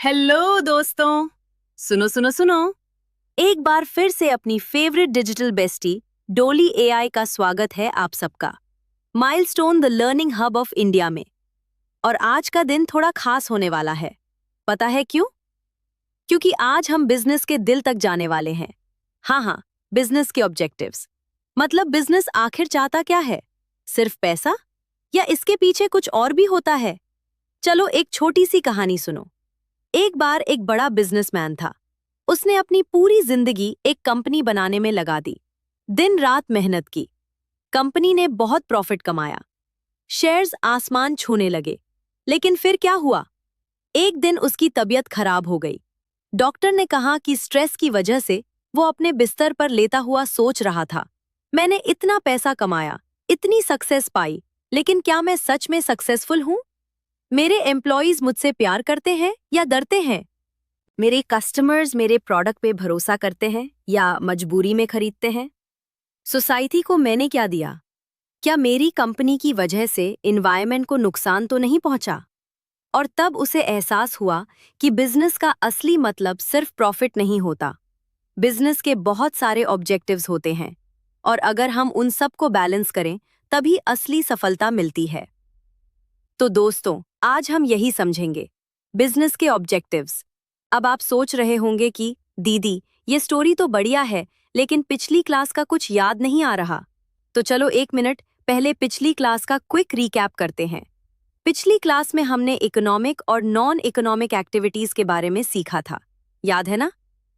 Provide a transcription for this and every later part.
Hello दोस्तों। सुनो सुनो सुनो। एक बार फिर से अपनी फेवरेट डिजिटल बेस्टी डोली एआई का स्वागत है आप सबका milestone the learning hub of India में। और आज का दिन थोड़ा खास होने वाला है। पता है क्यों? क्योंकि आज हम बिजनेस के दिल तक जाने वाले हैं। हाँ, बिजनेस के ऑब्जेक्टिव्स। मतलब बिजनेस आखिर चाहता क्या है? सिर्फ पैसा, या इसके पीछे कुछ और भी होता है? चलो एक छोटी सी कहानी सुनो। एक बार एक बड़ा बिजनेसमैन था। उसने अपनी पूरी जिंदगी एक कंपनी बनाने में लगा दी। दिन रात मेहनत की। कंपनी ने बहुत प्रॉफिट कमाया। शेयर्स आसमान छूने लगे। लेकिन फिर क्या हुआ? एक दिन उसकी तबीयत खराब हो गई। डॉक्टर ने कहा कि स्ट्रेस की वजह से वो अपने बिस्तर पर लेटा हुआ सोच रहा था, मैंने इतना पैसा कमाया, इतनी सक्सेस पाई, लेकिन क्या मैं सच में सक्सेसफुल हूं? मेरे एम्प्लॉइज मुझसे प्यार करते हैं या डरते हैं? मेरे कस्टमर्स मेरे प्रोडक्ट पे भरोसा करते हैं या मजबूरी में खरीदते हैं? सोसाइटी को मैंने क्या दिया? क्या मेरी कंपनी की वजह से एनवायरनमेंट को नुकसान तो नहीं पहुंचा? और तब उसे एहसास हुआ कि बिजनेस का असली मतलब सिर्फ प्रॉफिट नहीं होता। बिजनेस के बहुत सारे ऑब्जेक्टिव्स होते हैं, और अगर हम उन सब को बैलेंस करें तभी असली सफलता मिलती है। तो दोस्तों, आज हम यही समझेंगे, बिजनेस के ऑब्जेक्टिव्स। अब आप सोच रहे होंगे कि दीदी, ये स्टोरी तो बढ़िया है, लेकिन पिछली क्लास का कुछ याद नहीं आ रहा। तो चलो एक मिनट पहले पिछली क्लास का क्विक रिकैप करते हैं। पिछली क्लास में हमने इकोनॉमिक और नॉन इकोनॉमिक एक्टिविटीज के बारे में सीखा था। याद है ना?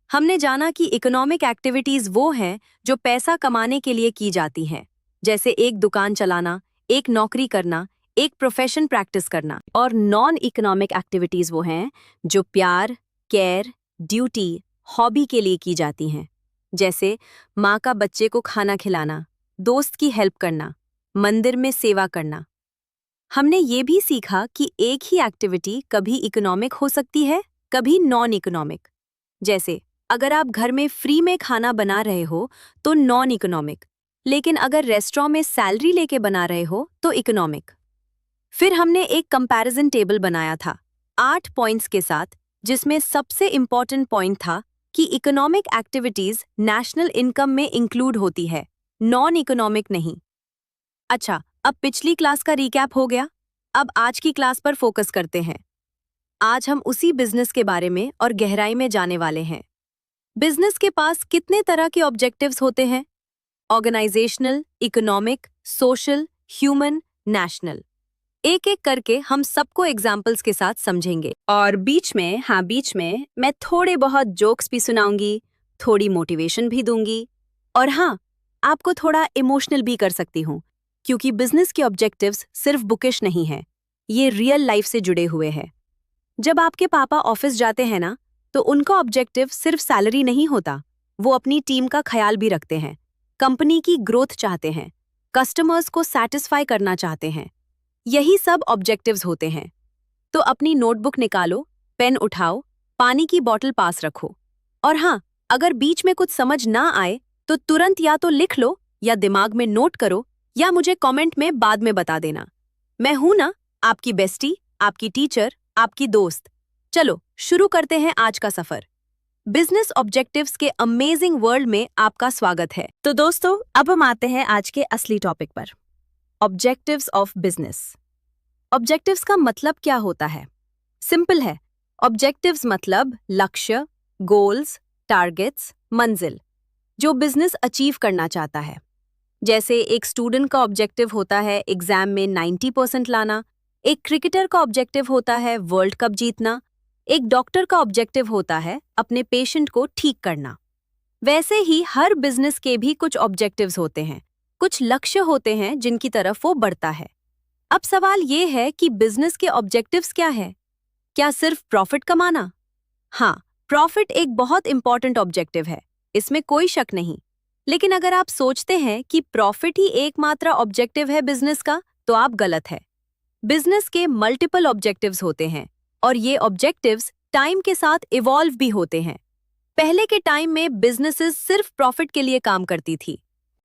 हमने जाना कि इकोनॉमिक एक्टिविटीज वो हैं जो पैसा कमाने के लिए की जाती हैं, जैसे एक दुकान चलाना, एक नौकरी करना, एक प्रोफेशन प्रैक्टिस करना। और नॉन इकोनॉमिक एक्टिविटीज वो हैं जो प्यार, केयर, ड्यूटी, हॉबी के लिए की जाती हैं, जैसे माँ का बच्चे को खाना खिलाना, दोस्त की हेल्प करना, मंदिर में सेवा करना। हमने ये भी सीखा कि एक ही एक्टिविटी कभी इकोनॉमिक हो सकती है, कभी नॉन इकोनॉमिक। जैसे अगर आप घर में फ्री में खाना बना रहे हो तो नॉन इकोनॉमिक, लेकिन अगर रेस्टोरेंट में सैलरी लेके बना रहे हो तो इकोनॉमिक। फिर हमने एक कंपैरिजन टेबल बनाया था 8 पॉइंट्स के साथ, जिसमें सबसे इंपॉर्टेंट पॉइंट था कि इकोनॉमिक एक्टिविटीज नेशनल इनकम में इंक्लूड होती है, नॉन इकोनॉमिक नहीं। अच्छा, अब पिछली क्लास का रिकैप हो गया। अब आज की क्लास पर फोकस करते हैं। आज हम उसी बिजनेस के बारे में और गहराई में जाने वाले हैं। बिजनेस के पास कितने तरह के ऑब्जेक्टिव्स होते हैं? Organisational, economic, social, human, national. एक एक करके हम सबको एग्जाम्पल्स के साथ समझेंगे। और बीच में मैं थोड़े बहुत जोक्स भी सुनाऊंगी, थोड़ी मोटिवेशन भी दूंगी, और हाँ, आपको थोड़ा इमोशनल भी कर सकती हूँ, क्योंकि बिजनेस के ऑब्जेक्टिव्स सिर्फ बुकिश नहीं है, ये रियल लाइफ से जुड़े हुए हैं। जब आपके पापा ऑफिस जाते हैं ना, तो उनका ऑब्जेक्टिव सिर्फ सैलरी नहीं होता, वो अपनी टीम का ख्याल भी रखते हैं, कंपनी की ग्रोथ चाहते हैं, कस्टमर्स को सैटिस्फाई करना चाहते हैं। यही सब ऑब्जेक्टिव्स होते हैं। तो अपनी नोटबुक निकालो, पेन उठाओ, पानी की बोतल पास रखो। और हाँ, अगर बीच में कुछ समझ ना आए तो तुरंत या तो लिख लो, या दिमाग में नोट करो, या मुझे कमेंट में बाद में बता देना। मैं हूं ना, आपकी बेस्टी, आपकी टीचर, आपकी दोस्त। चलो शुरू करते हैं आज का सफर। बिजनेस ऑब्जेक्टिव्स के अमेजिंग वर्ल्ड में आपका स्वागत है। तो दोस्तों, अब हम आते हैं आज के असली टॉपिक पर, ऑब्जेक्टिव्स ऑफ बिजनेस। ऑब्जेक्टिव्स का मतलब क्या होता है? सिंपल है। ऑब्जेक्टिव्स मतलब लक्ष्य, गोल्स, टारगेट्स, मंजिल, जो बिजनेस अचीव करना चाहता है। जैसे एक स्टूडेंट का ऑब्जेक्टिव होता है एग्जाम में 90% लाना, एक क्रिकेटर का ऑब्जेक्टिव होता है वर्ल्ड कप जीतना, एक डॉक्टर का ऑब्जेक्टिव होता है अपने पेशेंट को ठीक करना। वैसे ही हर बिजनेस के भी कुछ ऑब्जेक्टिव्स होते हैं, कुछ लक्ष्य होते हैं जिनकी तरफ वो बढ़ता है। अब सवाल ये है कि बिजनेस के ऑब्जेक्टिव्स क्या है? क्या सिर्फ प्रॉफिट कमाना? हाँ, प्रॉफिट एक बहुत इंपॉर्टेंट ऑब्जेक्टिव है, इसमें कोई शक नहीं। लेकिन अगर आप सोचते हैं कि प्रॉफिट ही एकमात्र ऑब्जेक्टिव है बिजनेस का, तो आप गलत है। बिजनेस के मल्टीपल ऑब्जेक्टिव्स होते हैं, और ये ऑब्जेक्टिव्स टाइम के साथ इवॉल्व भी होते हैं। पहले के टाइम में बिजनेसेस सिर्फ प्रॉफिट के लिए काम करती थी,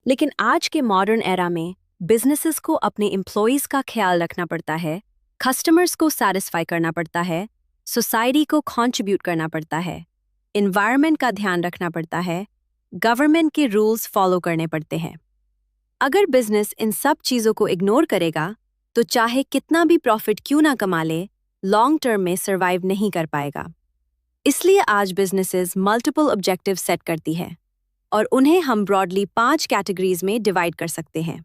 लेकिन आज के मॉडर्न एरा में बिजनेसेस को अपने एम्प्लॉयज का ख्याल रखना पड़ता है, कस्टमर्स को सैटिस्फाई करना पड़ता है, सोसाइटी को कंट्रीब्यूट करना पड़ता है, एनवायरनमेंट का ध्यान रखना पड़ता है, गवर्नमेंट के रूल्स फॉलो करने पड़ते हैं। अगर बिजनेस इन सब चीज़ों को इग्नोर करेगा तो चाहे कितना भी प्रॉफिट क्यों ना कमा ले, लॉन्ग टर्म में सर्वाइव नहीं कर पाएगा। इसलिए आज बिजनेसेस मल्टीपल ऑब्जेक्टिव सेट करती है और उन्हें हम ब्रॉडली 5 कैटेगरीज में डिवाइड कर सकते हैं।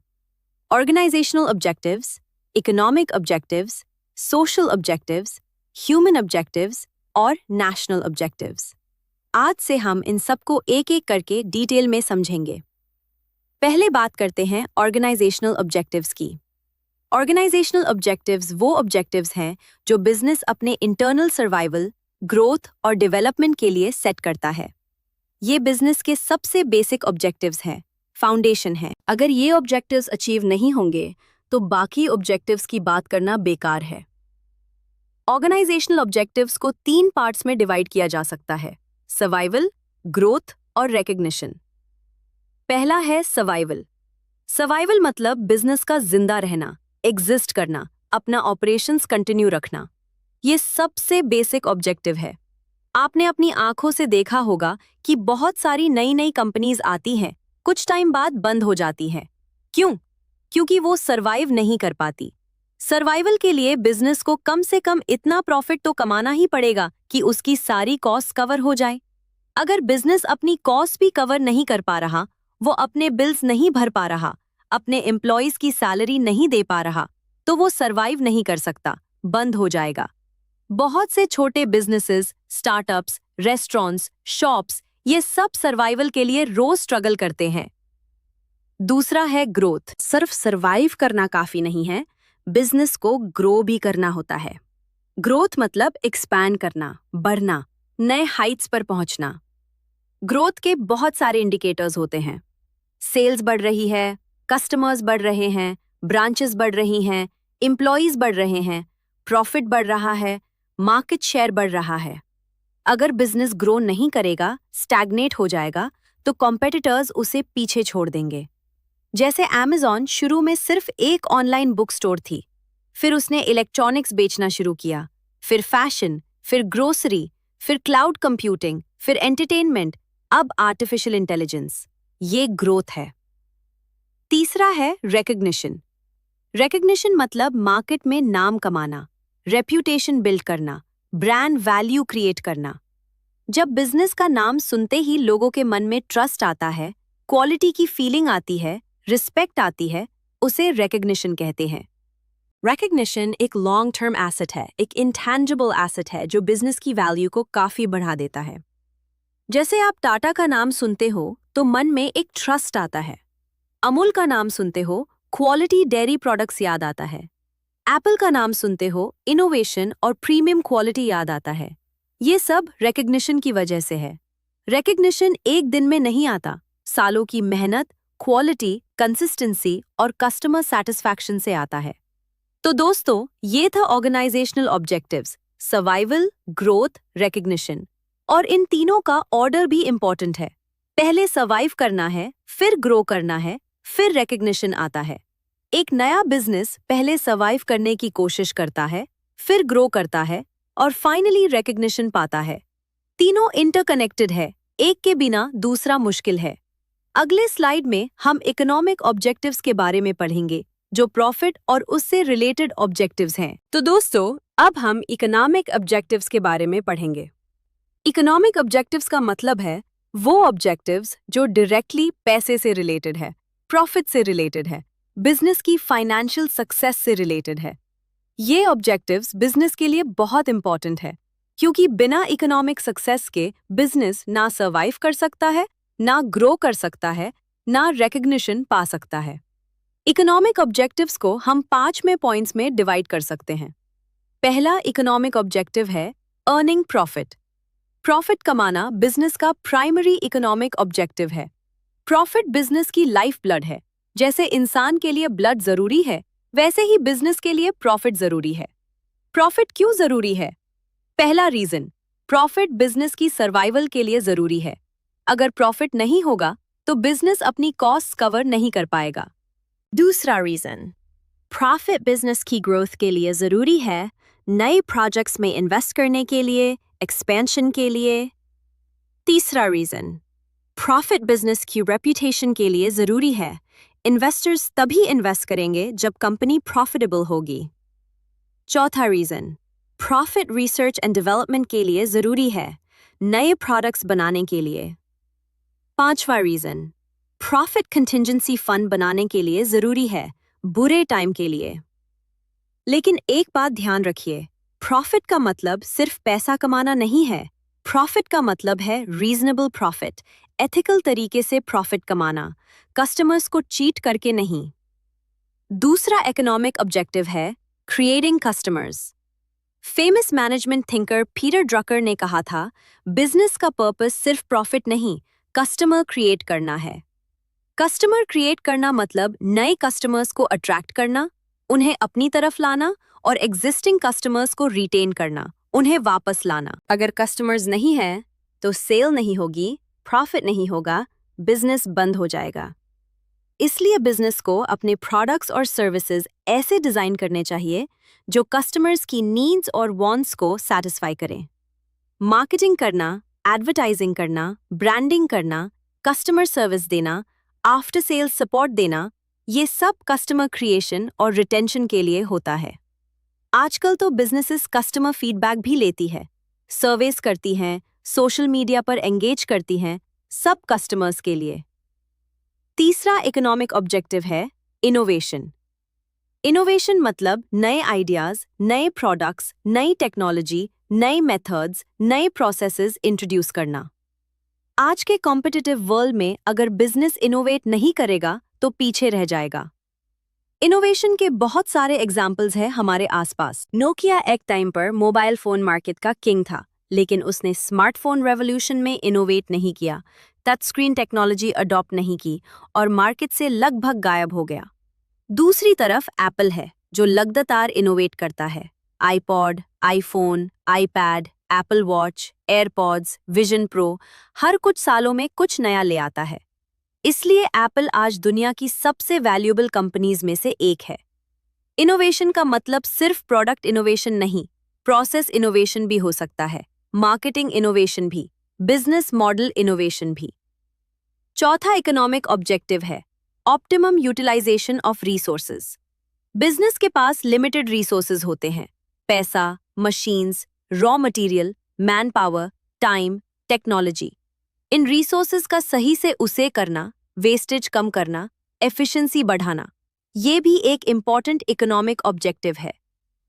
Organisational objectives, economic objectives, social objectives, human objectives और नेशनल ऑब्जेक्टिव्स। आज से हम इन सबको एक एक करके डिटेल में समझेंगे। पहले बात करते हैं ऑर्गेनाइजेशनल ऑब्जेक्टिव्स की। ऑर्गेनाइजेशनल ऑब्जेक्टिव्स वो ऑब्जेक्टिव्स हैं जो बिजनेस अपने इंटरनल सर्वाइवल, ग्रोथ और डेवलपमेंट के लिए सेट करता है। ये बिजनेस के सबसे बेसिक ऑब्जेक्टिव्स हैं, फाउंडेशन है। अगर ये ऑब्जेक्टिव्स अचीव नहीं होंगे तो बाकी ऑब्जेक्टिव्स की बात करना बेकार है। ऑर्गेनाइजेशनल ऑब्जेक्टिव्स को 3 पार्ट्स में डिवाइड किया जा सकता है: सर्वाइवल, ग्रोथ और रिकॉग्निशन। पहला है सर्वाइवल। सर्वाइवल मतलब बिजनेस का जिंदा रहना, एग्जिस्ट करना, अपना ऑपरेशंस कंटिन्यू रखना। ये सबसे बेसिक ऑब्जेक्टिव है। आपने अपनी आंखों से देखा होगा कि बहुत सारी नई नई कंपनीज आती हैं, कुछ टाइम बाद बंद हो जाती हैं। क्यों? क्योंकि वो सर्वाइव नहीं कर पाती। सर्वाइवल के लिए बिजनेस को कम से कम इतना प्रॉफिट तो कमाना ही पड़ेगा कि उसकी सारी कॉस्ट कवर हो जाए। अगर बिजनेस अपनी कॉस्ट भी कवर नहीं कर पा रहा, वो अपने बिल्स नहीं भर पा रहा, अपने एम्प्लॉयज की सैलरी नहीं दे पा रहा, तो वो सर्वाइव नहीं कर सकता, बंद हो जाएगा। बहुत से छोटे बिजनेसेस, स्टार्टअप्स, रेस्टोरेंट्स, शॉप्स, ये सब सर्वाइवल के लिए रोज स्ट्रगल करते हैं। दूसरा है ग्रोथ। सिर्फ सर्वाइव करना काफी नहीं है, बिजनेस को ग्रो भी करना होता है। ग्रोथ मतलब एक्सपैंड करना, बढ़ना, नए हाइट्स पर पहुंचना। ग्रोथ के बहुत सारे इंडिकेटर्स होते हैं। सेल्स बढ़ रही है, कस्टमर्स बढ़ रहे हैं, ब्रांचेस बढ़ रही हैं, एम्प्लॉयज बढ़ रहे हैं, प्रॉफिट बढ़ रहा है, मार्केट शेयर बढ़ रहा है। अगर बिजनेस ग्रो नहीं करेगा, स्टैग्नेट हो जाएगा, तो कॉम्पिटिटर्स उसे पीछे छोड़ देंगे। जैसे Amazon शुरू में सिर्फ एक ऑनलाइन बुक स्टोर थी, फिर उसने इलेक्ट्रॉनिक्स बेचना शुरू किया, फिर फैशन, फिर ग्रोसरी, फिर क्लाउड कंप्यूटिंग, फिर एंटरटेनमेंट, अब आर्टिफिशियल इंटेलिजेंस। ये ग्रोथ है। तीसरा है रिकॉग्निशन। रिकॉग्निशन मतलब मार्केट में नाम कमाना, रेप्यूटेशन बिल्ड करना, ब्रांड वैल्यू क्रिएट करना। जब बिजनेस का नाम सुनते ही लोगों के मन में ट्रस्ट आता है, क्वालिटी की फीलिंग आती है, रिस्पेक्ट आती है, उसे रिकॉग्निशन कहते हैं। रिकॉग्निशन एक लॉन्ग टर्म एसेट है, एक इंटैंजिबल एसेट है जो बिजनेस की वैल्यू को काफी बढ़ा देता है। जैसे आप टाटा का नाम सुनते हो तो मन में एक ट्रस्ट आता है। अमूल का नाम सुनते हो, क्वालिटी डेयरी प्रोडक्ट्स याद आता है। एप्पल का नाम सुनते हो, इनोवेशन और प्रीमियम क्वालिटी याद आता है। ये सब रिकॉग्निशन की वजह से है। रिकॉग्निशन एक दिन में नहीं आता, सालों की मेहनत, क्वालिटी, कंसिस्टेंसी और कस्टमर सैटिस्फैक्शन से आता है। तो दोस्तों, ये था organisational objectives: survival, growth, recognition. और इन तीनों का ऑर्डर भी इंपॉर्टेंट है। पहले सर्वाइव करना है, फिर ग्रो करना है, फिर रिकॉग्निशन आता है। एक नया बिजनेस पहले सर्वाइव करने की कोशिश करता है, फिर ग्रो करता है और फाइनली रिकॉग्निशन पाता है। तीनों इंटरकनेक्टेड है, एक के बिना दूसरा मुश्किल है। अगले स्लाइड में हम इकोनॉमिक ऑब्जेक्टिव्स के बारे में पढ़ेंगे, जो प्रॉफिट और उससे रिलेटेड ऑब्जेक्टिव्स हैं। तो दोस्तों, अब हम इकोनॉमिक ऑब्जेक्टिव्स के बारे में पढ़ेंगे। इकोनॉमिक ऑब्जेक्टिव्स का मतलब है वो ऑब्जेक्टिव्स जो डायरेक्टली पैसे से रिलेटेड है, प्रॉफिट से रिलेटेड है, बिजनेस की फाइनेंशियल सक्सेस से रिलेटेड है। ये ऑब्जेक्टिव्स बिजनेस के लिए बहुत इंपॉर्टेंट है, क्योंकि बिना इकोनॉमिक सक्सेस के बिजनेस ना सर्वाइव कर सकता है, ना ग्रो कर सकता है, ना रिकॉग्निशन पा सकता है। इकोनॉमिक ऑब्जेक्टिव्स को हम 5 में पॉइंट्स में डिवाइड कर सकते हैं। पहला इकोनॉमिक ऑब्जेक्टिव है अर्निंग प्रॉफिट। प्रॉफिट कमाना बिजनेस का प्राइमरी इकोनॉमिक ऑब्जेक्टिव है। प्रॉफिट बिजनेस की लाइफ ब्लड है। जैसे इंसान के लिए ब्लड जरूरी है, वैसे ही बिजनेस के लिए प्रॉफिट जरूरी है। प्रॉफिट क्यों जरूरी है? पहला रीजन, प्रॉफिट बिजनेस की सर्वाइवल के लिए जरूरी है। अगर प्रॉफिट नहीं होगा तो बिजनेस अपनी कॉस्ट कवर नहीं कर पाएगा। दूसरा रीजन, प्रॉफिट बिजनेस की ग्रोथ के लिए जरूरी है, नए प्रोजेक्ट्स में इन्वेस्ट करने के लिए, एक्सपेंशन के लिए। तीसरा रीज़न, प्रॉफिट बिजनेस की रेपुटेशन के लिए ज़रूरी है। इन्वेस्टर्स तभी इन्वेस्ट करेंगे जब कंपनी प्रॉफिटेबल होगी। चौथा reason, profit research and development के लिए ज़रूरी है, नए प्रोडक्ट्स बनाने के लिए। पांचवा रीज़न, प्रॉफिट कंटिजेंसी फंड बनाने के लिए ज़रूरी है, बुरे टाइम के लिए। लेकिन एक बात ध्यान रखिए, प्रॉफिट का मतलब सिर्फ पैसा कमाना नहीं है। प्रॉफिट का मतलब है रीजनेबल प्रॉफिट, एथिकल तरीके से प्रॉफिट कमाना, कस्टमर्स को चीट करके नहीं। दूसरा इकोनॉमिक ऑब्जेक्टिव है creating customers. Famous management thinker Peter Drucker ने कहा था, बिजनेस का पर्पस सिर्फ प्रॉफिट नहीं, कस्टमर क्रिएट करना है। कस्टमर क्रिएट करना मतलब नए कस्टमर्स को अट्रैक्ट करना, उन्हें अपनी तरफ लाना और एग्जिस्टिंग कस्टमर्स को रिटेन करना, उन्हें वापस लाना। अगर कस्टमर्स नहीं है तो सेल नहीं होगी, प्रॉफिट नहीं होगा, बिजनेस बंद हो जाएगा। इसलिए बिजनेस को अपने प्रोडक्ट्स और सर्विसेज ऐसे डिजाइन करने चाहिए जो कस्टमर्स की नीड्स और वांट्स को सैटिस्फाई करें। मार्केटिंग करना, एडवर्टाइजिंग करना, ब्रांडिंग करना, कस्टमर सर्विस देना, आफ्टर सेल सपोर्ट देना, ये सब कस्टमर क्रिएशन और रिटेंशन के लिए होता है। आजकल तो बिजनेसेस कस्टमर फीडबैक भी लेती है, सर्वेस करती हैं, सोशल मीडिया पर एंगेज करती हैं, सब कस्टमर्स के लिए। तीसरा इकोनॉमिक ऑब्जेक्टिव है इनोवेशन। इनोवेशन मतलब नए आइडियाज, नए प्रोडक्ट्स, नई टेक्नोलॉजी, नए मेथड्स, नए प्रोसेसेस इंट्रोड्यूस करना। आज के कॉम्पिटिटिव वर्ल्ड में अगर बिजनेस इनोवेट नहीं करेगा तो पीछे रह जाएगा। इनोवेशन के बहुत सारे एग्जाम्पल्स हैं हमारे आसपास। नोकिया एक टाइम पर मोबाइल फोन मार्केट का किंग था, लेकिन उसने स्मार्टफोन रेवोल्यूशन में इनोवेट नहीं किया, टच स्क्रीन टेक्नोलॉजी अडॉप्ट नहीं की और मार्केट से लगभग गायब हो गया। दूसरी तरफ एप्पल है, जो लगातार इनोवेट करता है। IPod, iPhone, iPad, Apple watch, AirPods, Vision Pro, हर कुछ सालों में कुछ नया ले आता है। इसलिए एप्पल आज दुनिया की सबसे वैल्यूएबल कंपनीज में से एक है। इनोवेशन का मतलब सिर्फ प्रोडक्ट इनोवेशन नहीं, प्रोसेस इनोवेशन भी हो सकता है, मार्केटिंग इनोवेशन भी, बिजनेस मॉडल इनोवेशन भी। चौथा इकोनॉमिक ऑब्जेक्टिव है optimum utilisation of resources. Business के पास लिमिटेड रिसोर्सेज होते हैं, पैसा, machines, raw material, man power, time, technology. इन रिसोर्सेज का सही से उसे करना, वेस्टेज कम करना, एफिशिएंसी बढ़ाना, ये भी एक इम्पॉर्टेंट इकोनॉमिक ऑब्जेक्टिव है।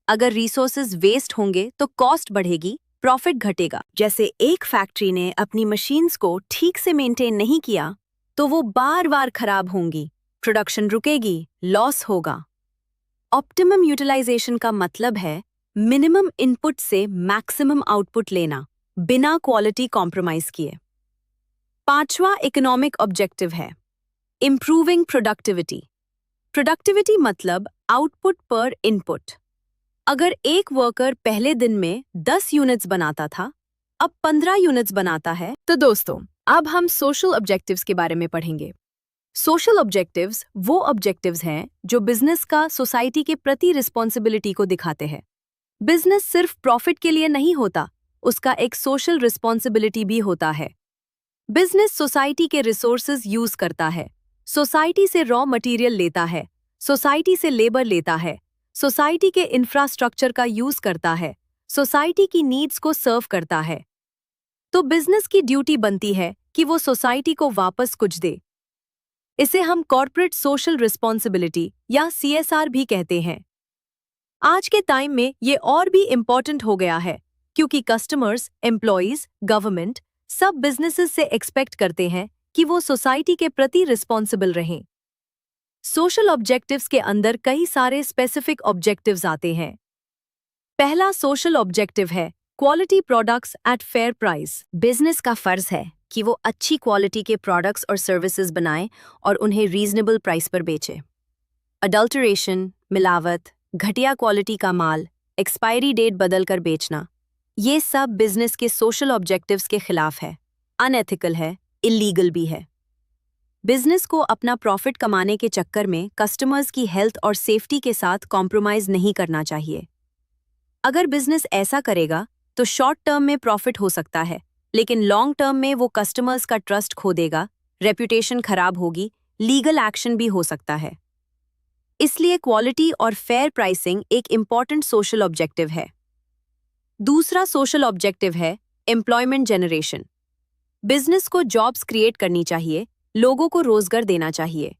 अगर रिसोर्सेज वेस्ट होंगे तो कॉस्ट बढ़ेगी, प्रॉफिट घटेगा। जैसे एक फैक्ट्री ने अपनी मशीन्स को ठीक से मेंटेन नहीं किया तो वो बार बार खराब होंगी, प्रोडक्शन रुकेगी, लॉस होगा। ऑप्टिमम यूटिलाइजेशन का मतलब है मिनिमम इनपुट से मैक्सिमम आउटपुट लेना, बिना क्वालिटी कॉम्प्रोमाइज किए। पांचवा इकोनॉमिक ऑब्जेक्टिव है इंप्रूविंग प्रोडक्टिविटी। प्रोडक्टिविटी मतलब आउटपुट पर इनपुट। अगर एक वर्कर पहले दिन में 10 यूनिट्स बनाता था, अब 15 यूनिट्स बनाता है। तो दोस्तों, अब हम सोशल ऑब्जेक्टिव्स के बारे में पढ़ेंगे। सोशल ऑब्जेक्टिव्स वो ऑब्जेक्टिव्स हैं जो बिजनेस का सोसाइटी के प्रति रिस्पॉन्सिबिलिटी को दिखाते हैं। बिजनेस सिर्फ प्रॉफिट के लिए नहीं होता, उसका एक सोशल रिस्पॉन्सिबिलिटी भी होता है। बिजनेस सोसाइटी के रिसोर्सेज यूज करता है, सोसाइटी से रॉ मटेरियल लेता है, सोसाइटी से लेबर लेता है, सोसाइटी के इंफ्रास्ट्रक्चर का यूज करता है, सोसाइटी की नीड्स को सर्व करता है। तो बिजनेस की ड्यूटी बनती है कि वो सोसाइटी को वापस कुछ दे। इसे हम कॉर्पोरेट सोशल रिस्पॉन्सिबिलिटी या CSR भी कहते हैं। आज के टाइम में ये और भी इम्पोर्टेंट हो गया है, क्योंकि कस्टमर्स, एम्प्लॉइज, गवर्नमेंट सब बिजनेसेस से एक्सपेक्ट करते हैं कि वो सोसाइटी के प्रति रिस्पॉन्सिबल रहें। सोशल ऑब्जेक्टिव्स के अंदर कई सारे स्पेसिफिक ऑब्जेक्टिव्स आते हैं। पहला सोशल ऑब्जेक्टिव है quality products at fair price. Business का फर्ज है कि वो अच्छी क्वालिटी के प्रोडक्ट्स और सर्विसेज बनाएं और उन्हें रीजनेबल प्राइस पर बेचें। अडल्टरेशन, मिलावट, घटिया क्वालिटी का माल, एक्सपायरी डेट बदलकर बेचना, ये सब बिजनेस के सोशल ऑब्जेक्टिव्स के खिलाफ है, अनएथिकल है, इलीगल भी है। बिजनेस को अपना प्रॉफिट कमाने के चक्कर में कस्टमर्स की हेल्थ और सेफ्टी के साथ कॉम्प्रोमाइज नहीं करना चाहिए। अगर बिजनेस ऐसा करेगा तो शॉर्ट टर्म में प्रॉफिट हो सकता है, लेकिन लॉन्ग टर्म में वो कस्टमर्स का ट्रस्ट खो देगा, रेप्यूटेशन खराब होगी, लीगल एक्शन भी हो सकता है। इसलिए क्वालिटी और फेयर प्राइसिंग एक इम्पॉर्टेंट सोशल ऑब्जेक्टिव है। दूसरा सोशल ऑब्जेक्टिव है एम्प्लॉयमेंट जनरेशन। बिजनेस को जॉब्स क्रिएट करनी चाहिए, लोगों को रोजगार देना चाहिए।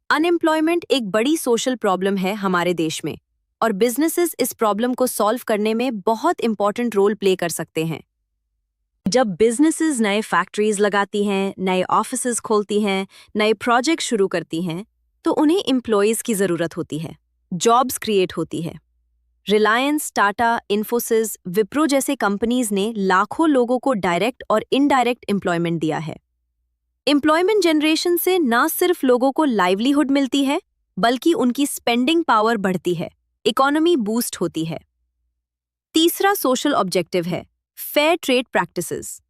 अनएम्प्लॉयमेंट एक बड़ी सोशल प्रॉब्लम है हमारे देश में, और बिजनेसेस इस प्रॉब्लम को सॉल्व करने में बहुत इंपॉर्टेंट रोल प्ले कर सकते हैं। जब बिजनेसेस नए फैक्ट्रीज लगाती हैं, नए ऑफिसेज खोलती हैं, नए प्रोजेक्ट शुरू करती हैं, तो उन्हें एम्प्लॉयज की जरूरत होती है, जॉब्स क्रिएट होती है। रिलायंस, टाटा, इन्फोसिस, विप्रो जैसे कंपनीज ने लाखों लोगों को डायरेक्ट और इनडायरेक्ट एम्प्लॉयमेंट दिया है। एम्प्लॉयमेंट जनरेशन से ना सिर्फ लोगों को लाइवलीहुड मिलती है, बल्कि उनकी स्पेंडिंग पावर बढ़ती है, इकोनॉमी बूस्ट होती है। तीसरा सोशल ऑब्जेक्टिव है फेयर ट्रेड प्रैक्टिसेस।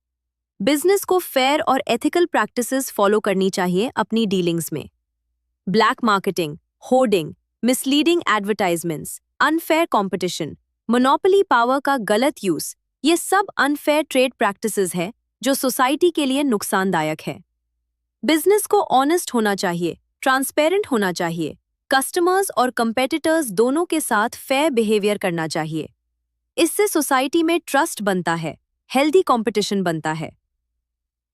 बिजनेस को फेयर और एथिकल प्रैक्टिसेस फॉलो करनी चाहिए अपनी डीलिंग्स में। Black marketing, hoarding, misleading advertisements, unfair competition, monopoly power का गलत यूज, ये सब अनफेयर ट्रेड प्रैक्टिसेस है जो सोसाइटी के लिए नुकसानदायक है। बिजनेस को ऑनेस्ट होना चाहिए, ट्रांसपेरेंट होना चाहिए, कस्टमर्स और कंपेटिटर्स दोनों के साथ फेयर बिहेवियर करना चाहिए। इससे सोसाइटी में ट्रस्ट बनता है, हेल्दी कंपटीशन बनता है।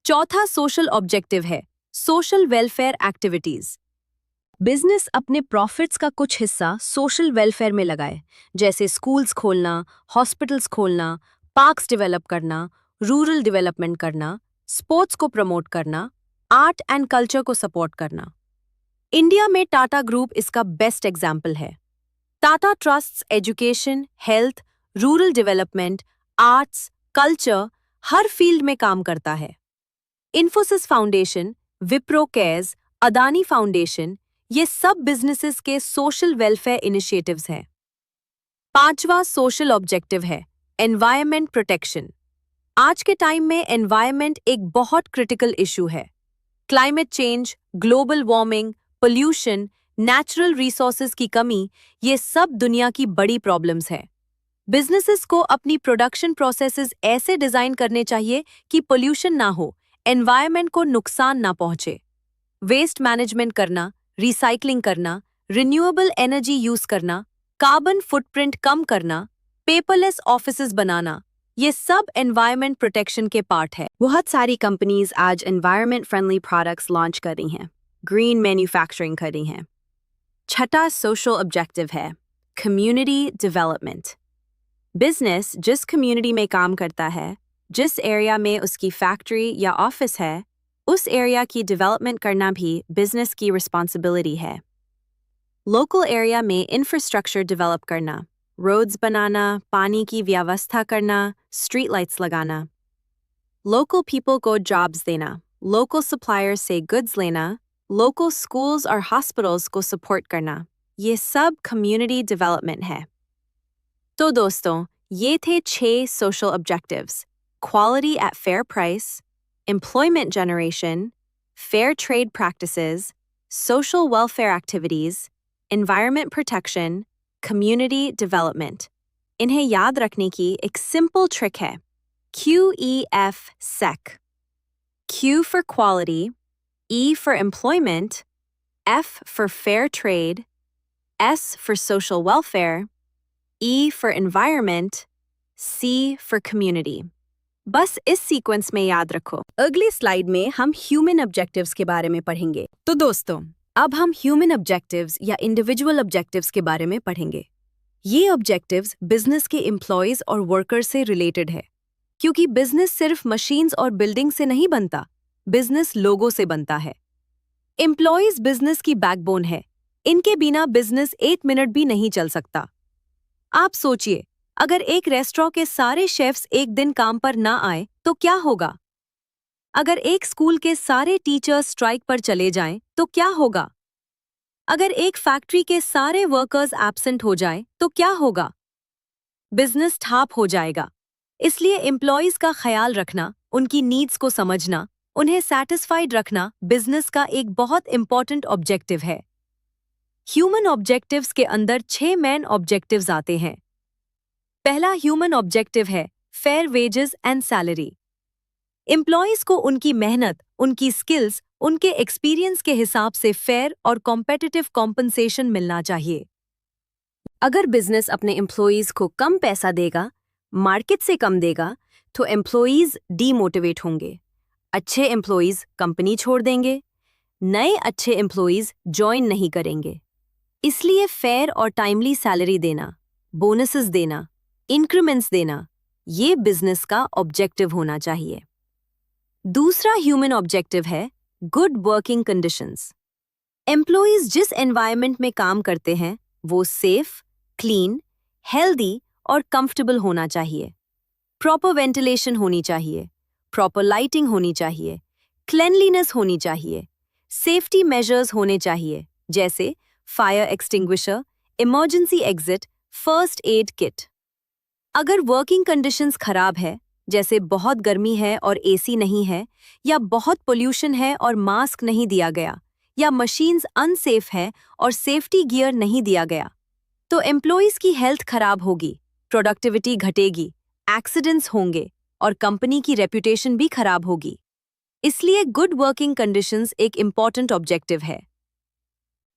चौथा सोशल ऑब्जेक्टिव है सोशल वेलफेयर एक्टिविटीज। बिजनेस अपने प्रॉफिट्स का कुछ हिस्सा सोशल वेलफेयर में लगाए, जैसे स्कूल्स खोलना, हॉस्पिटल्स खोलना, पार्क्स डेवलप करना, रूरल डेवलपमेंट करना, स्पोर्ट्स को प्रमोट करना, आर्ट एंड कल्चर को सपोर्ट करना। इंडिया में टाटा ग्रुप इसका बेस्ट एग्जाम्पल है। Tata trusts education, health, rural development, arts, culture हर फील्ड में काम करता है। Infosys foundation, Wipro cares, Adani foundation, ये सब बिजनेसेस के सोशल वेलफेयर इनिशिएटिव्स हैं। पांचवा सोशल ऑब्जेक्टिव है एनवायरनमेंट प्रोटेक्शन। आज के टाइम में एनवायरनमेंट एक बहुत क्रिटिकल इशू है। Climate change, global warming, pollution, natural resources की कमी, ये सब दुनिया की बड़ी प्रॉब्लम्स हैं। बिजनेसेस को अपनी प्रोडक्शन प्रोसेसेस ऐसे डिजाइन करने चाहिए कि पोल्यूशन ना हो, एनवायरनमेंट को नुकसान ना पहुंचे। वेस्ट मैनेजमेंट करना, रिसाइकलिंग करना, रिन्यूएबल एनर्जी यूज करना, कार्बन फुटप्रिंट कम करना, पेपरलेस ऑफिसेज बनाना, ये सब एनवायरनमेंट प्रोटेक्शन के पार्ट है। बहुत सारी कंपनीज आज एनवायरनमेंट फ्रेंडली प्रोडक्ट्स लॉन्च कर रही हैं, ग्रीन मैन्युफैक्चरिंग कर रही हैं। छठा सोशल ऑब्जेक्टिव है कम्युनिटी डेवलपमेंट। बिजनेस जिस कम्युनिटी में काम करता है, जिस एरिया में उसकी फैक्ट्री या ऑफिस है, उस एरिया की डेवलपमेंट करना भी बिजनेस की रिस्पॉन्सिबिलिटी है। लोकल एरिया में इंफ्रास्ट्रक्चर डेवलप करना, रोड्स बनाना, पानी की व्यवस्था करना, स्ट्रीट लाइट्स लगाना। लोकल पीपल को जॉब्स देना, लोकल सप्लायर्स से गुड्स लेना, लोकल स्कूल्स और हॉस्पिटल्स को सपोर्ट करना, ये सब कम्युनिटी डेवलपमेंट है। तो दोस्तों, ये थे 6 social objectives: quality at fair price, employment generation, fair trade practices, social welfare activities, environment protection, community development. इन्हें याद रखने की एक simple trick है QEF SEC. Q for quality, E for employment, F for fair trade, S for social welfare, E for environment, C for community. बस इस sequence में याद रखो। अगली स्लाइड में हम ह्यूमन ऑब्जेक्टिव्स के बारे में पढ़ेंगे। तो दोस्तों, अब हम ह्यूमन ऑब्जेक्टिव्स या इंडिविजुअल ऑब्जेक्टिव्स के बारे में पढ़ेंगे। ये ऑब्जेक्टिव्स बिजनेस के एम्प्लॉयज और वर्कर्स से रिलेटेड है, क्योंकि बिजनेस सिर्फ मशीन्स और बिल्डिंग से नहीं बनता, बिजनेस लोगों से बनता है। एम्प्लॉयज बिजनेस की बैकबोन है, इनके बिना बिजनेस 1 मिनट भी नहीं चल सकता। आप सोचिए, अगर एक रेस्टोरेंट के सारे शेफ्स एक दिन काम पर ना आए तो क्या होगा? अगर एक स्कूल के सारे टीचर्स स्ट्राइक पर चले जाएं तो क्या होगा? अगर एक फैक्ट्री के सारे वर्कर्स एब्सेंट हो जाएं तो क्या होगा? बिजनेस ठप हो जाएगा। इसलिए एम्प्लॉयज का ख्याल रखना, उनकी नीड्स को समझना, उन्हें सैटिस्फाइड रखना बिजनेस का एक बहुत इंपॉर्टेंट ऑब्जेक्टिव है। ह्यूमन ऑब्जेक्टिव्स के अंदर 6 मेन ऑब्जेक्टिव्स आते हैं। पहला ह्यूमन ऑब्जेक्टिव है fair wages and salary. Employees को उनकी मेहनत, उनकी स्किल्स, उनके एक्सपीरियंस के हिसाब से फेयर और कॉम्पिटिटिव कॉम्पनसेशन मिलना चाहिए। अगर बिजनेस अपने एम्प्लॉयज को कम पैसा देगा, मार्केट से कम देगा, तो एम्प्लॉयज डीमोटिवेट होंगे। अच्छे एम्प्लॉयज कंपनी छोड़ देंगे, नए अच्छे एम्प्लॉयज ज्वाइन नहीं करेंगे। इसलिए फेयर और टाइमली सैलरी देना, बोनसेस देना, इंक्रीमेंट्स देना, ये बिजनेस का ऑब्जेक्टिव होना चाहिए। दूसरा ह्यूमन ऑब्जेक्टिव है गुड वर्किंग कंडीशंस। एम्प्लॉयज जिस एनवायरनमेंट में काम करते हैं वो सेफ, क्लीन, हेल्दी और कंफर्टेबल होना चाहिए। प्रॉपर वेंटिलेशन होनी चाहिए, प्रॉपर लाइटिंग होनी चाहिए, क्लेनलीनेस होनी चाहिए, सेफ्टी मेजर्स होने चाहिए जैसे fire extinguisher, emergency exit, first aid kit. अगर वर्किंग कंडीशंस खराब है, जैसे बहुत गर्मी है और एसी नहीं है, या बहुत पोल्यूशन है और मास्क नहीं दिया गया, या मशीन्स अनसेफ है और सेफ्टी गियर नहीं दिया गया, तो एम्प्लॉयज की हेल्थ खराब होगी, प्रोडक्टिविटी घटेगी, एक्सीडेंट्स होंगे और कंपनी की रेपुटेशन भी खराब होगी। इसलिए गुड वर्किंग कंडीशंस एक इम्पॉर्टेंट ऑब्जेक्टिव है।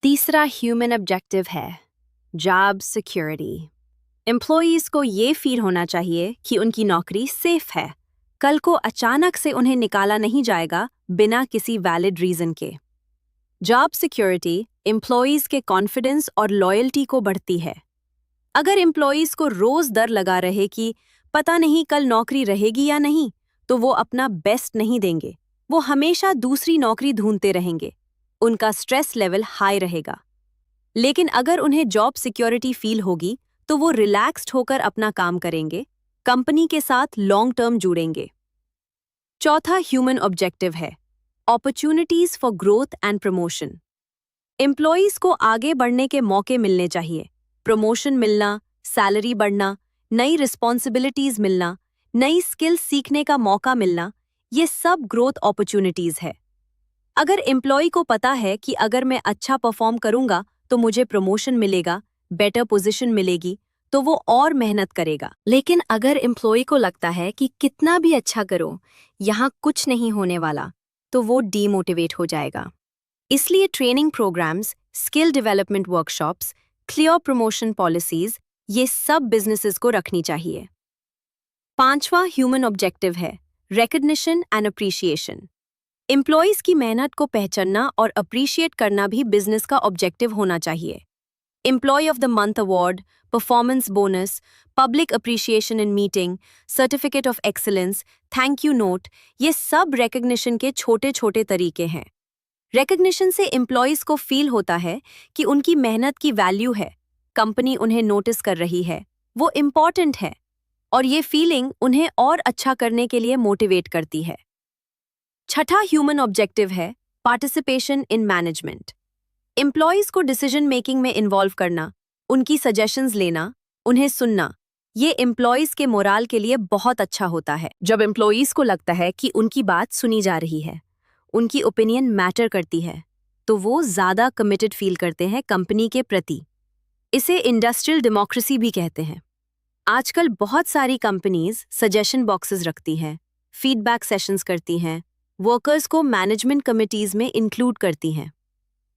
तीसरा ह्यूमन ऑब्जेक्टिव है जॉब सिक्योरिटी। एम्प्लॉयज को ये फील होना चाहिए कि उनकी नौकरी सेफ है, कल को अचानक से उन्हें निकाला नहीं जाएगा बिना किसी वैलिड रीजन के। जॉब सिक्योरिटी एम्प्लॉयज के कॉन्फिडेंस और लॉयल्टी को बढ़ती है। अगर एम्प्लॉयज को रोज डर लगा रहे कि पता नहीं कल नौकरी रहेगी या नहीं, तो वो अपना बेस्ट नहीं देंगे, वो हमेशा दूसरी नौकरी ढूंढते रहेंगे, उनका स्ट्रेस लेवल हाई रहेगा। लेकिन अगर उन्हें जॉब सिक्योरिटी फील होगी तो वो रिलैक्स्ड होकर अपना काम करेंगे, कंपनी के साथ लॉन्ग टर्म जुड़ेंगे। चौथा ह्यूमन ऑब्जेक्टिव है opportunities for growth and promotion. Employees को आगे बढ़ने के मौके मिलने चाहिए, प्रमोशन मिलना, सैलरी बढ़ना, नई रिस्पॉन्सिबिलिटीज मिलना, नई स्किल्स सीखने का मौका मिलना, ये सब ग्रोथ अपॉर्चुनिटीज है। अगर एम्प्लॉय को पता है कि अगर मैं अच्छा परफॉर्म करूंगा तो मुझे प्रमोशन मिलेगा, बेटर पोजीशन मिलेगी, तो वो और मेहनत करेगा। लेकिन अगर एम्प्लॉय को लगता है कि कितना भी अच्छा करो, यहाँ कुछ नहीं होने वाला, तो वो डीमोटिवेट हो जाएगा। इसलिए training programs, skill development workshops, clear promotion policies, ये सब बिजनेसेस को रखनी चाहिए। पांचवा ह्यूमन ऑब्जेक्टिव है रिकॉग्निशन एंड अप्रिशिएशन। एम्प्लॉयज की मेहनत को पहचानना और अप्रिशिएट करना भी बिजनेस का ऑब्जेक्टिव होना चाहिए। Employee of the month award, performance bonus, public appreciation in meeting, certificate of excellence, thank you note, ये सब रिकॉग्निशन के छोटे छोटे तरीके हैं। रिकॉग्निशन से एम्प्लॉयज को फील होता है कि उनकी मेहनत की वैल्यू है, कंपनी उन्हें नोटिस कर रही है, वो इम्पॉर्टेंट है, और ये फीलिंग उन्हें और अच्छा करने के लिए मोटिवेट करती है। छठा ह्यूमन ऑब्जेक्टिव है पार्टिसिपेशन इन मैनेजमेंट। एम्प्लॉयज को डिसीजन मेकिंग में इन्वॉल्व करना, उनकी सजेशंस लेना, उन्हें सुनना, ये एम्प्लॉयज के मोराल के लिए बहुत अच्छा होता है। जब एम्प्लॉयज को लगता है कि उनकी बात सुनी जा रही है, उनकी ओपिनियन मैटर करती है, तो वो ज़्यादा कमिटेड फील करते हैं कंपनी के प्रति। इसे इंडस्ट्रियल डेमोक्रेसी भी कहते हैं। आजकल बहुत सारी कंपनीज सजेशन बॉक्सेस रखती हैं, फीडबैक सेशंस करती हैं, वर्कर्स को मैनेजमेंट कमिटीज में इंक्लूड करती हैं।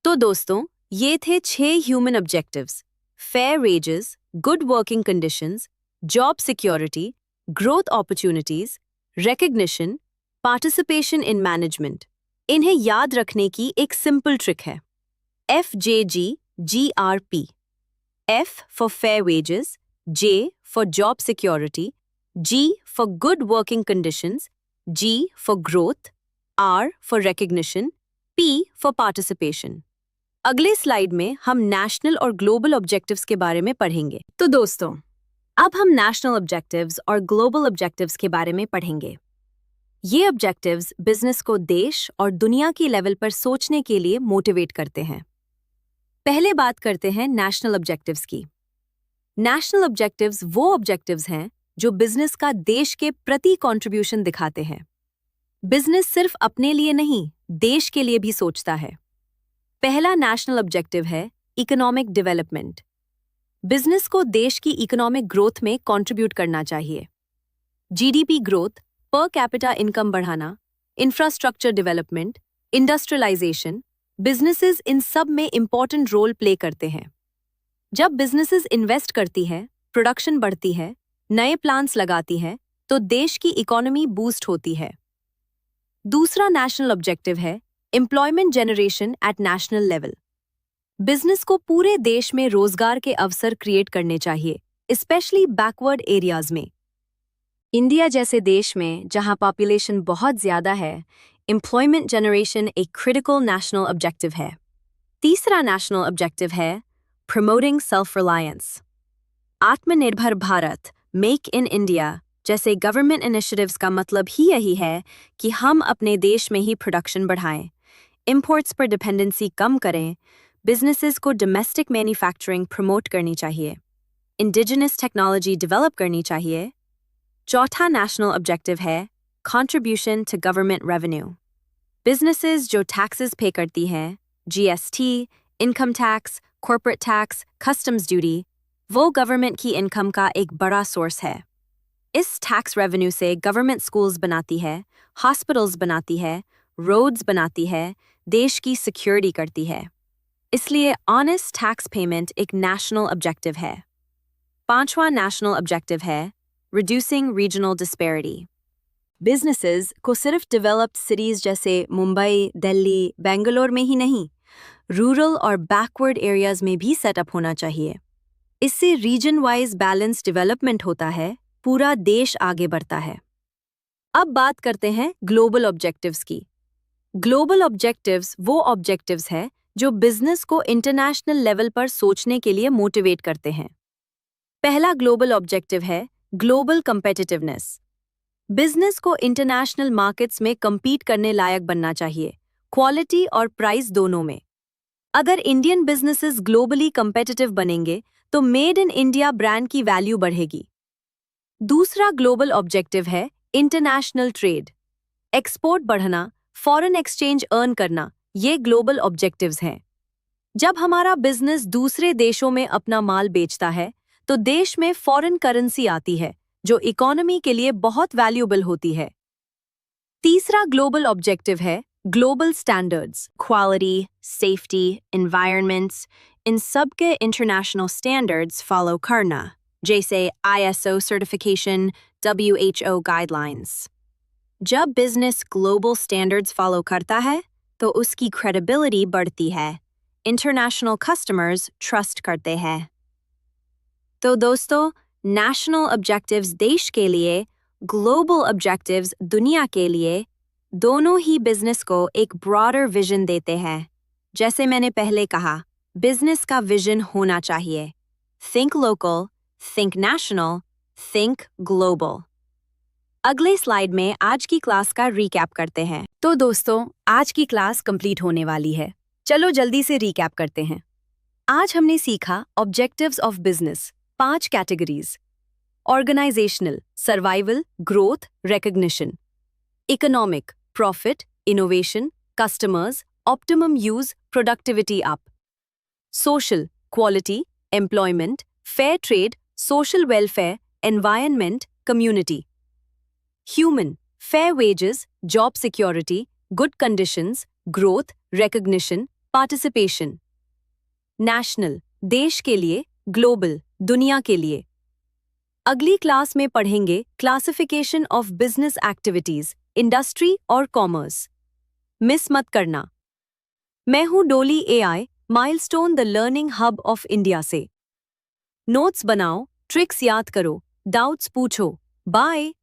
तो दोस्तों, ये थे 6 human objectives: fair wages, good working conditions, job security, growth opportunities, recognition, participation in management. इन्हें याद रखने की एक सिंपल ट्रिक है FJGGRP। F for fair wages, J for job security, G for good working conditions, G for growth, R for recognition, P for participation। अगले slide में हम national और ग्लोबल ऑब्जेक्टिव्स के बारे में पढ़ेंगे। तो दोस्तों, अब हम नेशनल ऑब्जेक्टिव्स और ग्लोबल ऑब्जेक्टिव्स के बारे में पढ़ेंगे। ये ऑब्जेक्टिव्स बिजनेस को देश और दुनिया की लेवल पर सोचने के लिए मोटिवेट करते हैं। पहले बात करते हैं नेशनल ऑब्जेक्टिव्स की। नेशनल ऑब्जेक्टिव्स वो ऑब्जेक्टिव्स हैं जो बिजनेस का देश के प्रति कंट्रीब्यूशन दिखाते हैं। बिजनेस सिर्फ अपने लिए नहीं, देश के लिए भी सोचता है। पहला नेशनल ऑब्जेक्टिव है इकोनॉमिक डेवलपमेंट। बिजनेस को देश की इकोनॉमिक ग्रोथ में कंट्रीब्यूट करना चाहिए। GDP growth, per capita income बढ़ाना, इंफ्रास्ट्रक्चर डेवलपमेंट, इंडस्ट्रियलाइजेशन, बिजनेसेस इन सब में इंपॉर्टेंट रोल प्ले करते हैं। जब बिजनेसेस इन्वेस्ट करती है, प्रोडक्शन बढ़ती है, नए प्लांट्स लगाती है, तो देश की इकोनॉमी बूस्ट होती है। दूसरा नेशनल ऑब्जेक्टिव है employment generation at national level. Business को पूरे देश में रोजगार के अवसर क्रिएट करने चाहिए, स्पेशली बैकवर्ड एरियाज में। इंडिया जैसे देश में जहां पॉपुलेशन बहुत ज्यादा है, एम्प्लॉयमेंट जनरेशन एक क्रिटिकल नेशनल ऑब्जेक्टिव है। तीसरा नेशनल ऑब्जेक्टिव है प्रमोटिंग सेल्फ रिलायंस। आत्मनिर्भर भारत, मेक इन इंडिया जैसे गवर्नमेंट इनिशिएटिव्स का मतलब ही यही है कि हम अपने देश में ही प्रोडक्शन बढ़ाएं, इंपोर्ट्स पर डिपेंडेंसी कम करें, बिजनेसेस को डोमेस्टिक मैन्युफैक्चरिंग प्रमोट करनी चाहिए, इंडिजिनस टेक्नोलॉजी डेवलप करनी चाहिए। चौथा नेशनल ऑब्जेक्टिव है contribution to government revenue. Businesses जो टैक्सेस पे करती हैं, GST, income tax, corporate tax, customs duty, वो गवर्नमेंट की इनकम का एक बड़ा सोर्स है। इस टैक्स रेवेन्यू से गवर्नमेंट स्कूल्स बनाती है, हॉस्पिटल्स बनाती है, रोड्स बनाती है, देश की सिक्योरिटी करती है। इसलिए ऑनेस्ट टैक्स पेमेंट एक नेशनल ऑब्जेक्टिव है। पांचवा नेशनल ऑब्जेक्टिव है रिड्यूसिंग रीजनल डिस्पैरिटी। बिजनेसेस को सिर्फ डेवलप्ड सिटीज जैसे मुंबई, दिल्ली, बेंगलोर में ही नहीं, रूरल और बैकवर्ड एरियाज में भी सेटअप होना चाहिए। इससे रीजन वाइज बैलेंस डेवलपमेंट होता है, पूरा देश आगे बढ़ता है। अब बात करते हैं ग्लोबल ऑब्जेक्टिव्स की। ग्लोबल ऑब्जेक्टिव्स वो ऑब्जेक्टिव्स हैं जो बिजनेस को इंटरनेशनल लेवल पर सोचने के लिए मोटिवेट करते हैं। पहला ग्लोबल ऑब्जेक्टिव है ग्लोबल कम्पिटिटिवनेस। बिजनेस को इंटरनेशनल मार्केट्स में compete करने लायक बनना चाहिए, क्वालिटी और प्राइस दोनों में। अगर इंडियन बिजनेसेस ग्लोबली कम्पिटिटिव बनेंगे तो मेड इन इंडिया ब्रांड की वैल्यू बढ़ेगी। दूसरा ग्लोबल ऑब्जेक्टिव है इंटरनेशनल ट्रेड। एक्सपोर्ट बढ़ना, फॉरेन एक्सचेंज अर्न करना, ये ग्लोबल ऑब्जेक्टिव्स हैं। जब हमारा बिजनेस दूसरे देशों में अपना माल बेचता है तो देश में फॉरेन करेंसी आती है जो इकोनॉमी के लिए बहुत वैल्यूएबल होती है। तीसरा ग्लोबल ऑब्जेक्टिव है global standards, quality, safety, environments, इन सब के इंटरनेशनल स्टैंडर्ड्स फॉलो करना, जैसे ISO सर्टिफिकेशन, WHO गाइडलाइंस। जब बिजनेस ग्लोबल स्टैंडर्ड्स फॉलो करता है तो उसकी क्रेडिबिलिटी बढ़ती है, इंटरनेशनल कस्टमर्स ट्रस्ट करते हैं। तो दोस्तों, नेशनल ऑब्जेक्टिव्स देश के लिए, ग्लोबल ऑब्जेक्टिव्स दुनिया के लिए, दोनों ही बिजनेस को एक ब्रॉडर विजन देते हैं। जैसे मैंने पहले कहा, बिजनेस का विजन होना चाहिए think local, think national, think global. अगले स्लाइड में आज की क्लास का रिकैप करते हैं। तो दोस्तों, आज की क्लास कंप्लीट होने वाली है। चलो जल्दी से रिकैप करते हैं। आज हमने सीखा objectives of business, 5 categories: organizational, survival, growth, recognition; economic, profit, innovation, customers, optimum use, productivity up; social, quality, employment, fair trade, social welfare, environment, community; human, fair wages, job security, good conditions, growth, recognition, participation; national, देश के लिए, global, दुनिया के लिए। अगली class में पढ़ेंगे classification of business activities, industry और कॉमर्स। मिस मत करना। मैं हूं डोली AI, milestone the learning hub of India से। नोट्स बनाओ, ट्रिक्स याद करो, डाउट्स पूछो। बाय।